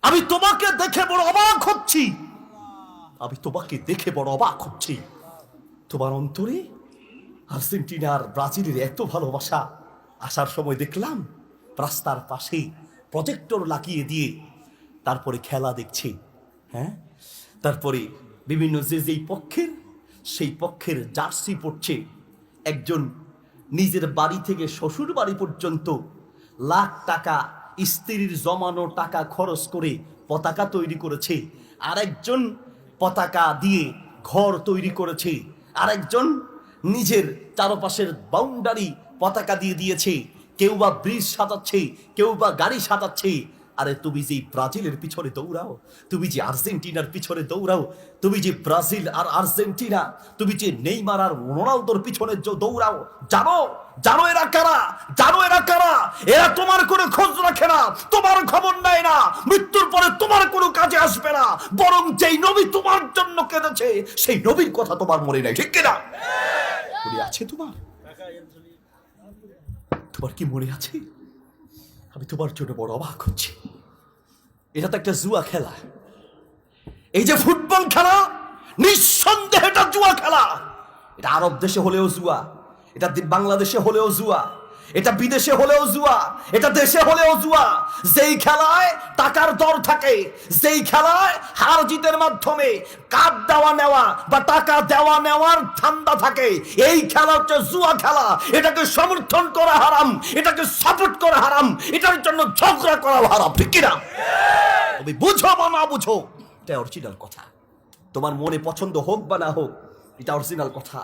আমি তোমাকে দেখে বড় অবাক হচ্ছি, আমি তোমাকে দেখে বড় অবাক হচ্ছি। তোমার অন্তরে আর্জেন্টিনা আর ব্রাজিলের এত ভালোবাসা। আসার সময় দেখলাম রাস্তার পাশে প্রজেক্টর লাগিয়ে দিয়ে তারপরে খেলা দেখছি। হ্যাঁ, তারপরে বিভিন্ন যেই পক্ষের সেই পক্ষের জার্সি পড়ছে। একজন নিজের বাড়ি থেকে শ্বশুর বাড়ি পর্যন্ত লাখ টাকা স্ত্রীর জমানো টাকা খরচ করে পতাকা তৈরি করেছে। আরেকজন পতাকা দিয়ে ঘর তৈরি করেছে। আরেকজন নিজের চারপাশের বাউন্ডারি পতাকা দিয়ে দিয়েছে। কেউ বা ব্রিজ সাজাচ্ছে, কেউ বা গাড়ি সাজাচ্ছে। আরে তুমি যে ব্রাজিলের পিছনে দৌড়াও, তুমি যে আর্জেন্টিনার পিছনে দৌড়াও, তুমি যে ব্রাজিল আর আর্জেন্টিনা, তুমি যে নেইমার আর রোনালদোর পিছনে দৌড়াও, জানো জানো এরা কারা? জানো এরা কারা? এরা তোমার কোনো খোঁজ রাখে না, তোমার খবর নেয় না, মৃত্যুর পরে তোমার কোনো কাজে আসবে না। বরং যেই নবী তোমার জন্য কেঁদেছে সেই নবীর কথা তোমার মনে নাই, ঠিক কিনা? মনে আছে তোমার? তোমার কি মনে আছে? আমি তোমার জন্য বড় অবাক হচ্ছি। এটা তো একটা জুয়া খেলা। এই যে ফুটবল খেলা, নিঃসন্দেহে এটা জুয়া খেলা। এটা আরব দেশে হলেও জুয়া, এটা বাংলাদেশে হলেও জুয়া, এটা বিদেশে হলেও জুয়া, এটা দেশে হলেও জুয়া। যেই খেলায় টাকার দর থাকে, যেই খেলায় হার জিতের মাধ্যমে কাপ দেওয়া নেওয়া বা টাকা দেওয়া নেওয়ার ধান্দা থাকে, এই খেলা হচ্ছে জুয়া খেলা। এটাকে সমর্থন করা হারাম, এটাকে সাপোর্ট করা হারাম, এটার জন্য ঝগড়া করা হারাম, ঠিক কিনা? তুমি বুঝো বা না বুঝো, এটা অরিজিনাল কথা। তোমার মনে পছন্দ হোক বা না হোক, এটা অরিজিনাল কথা।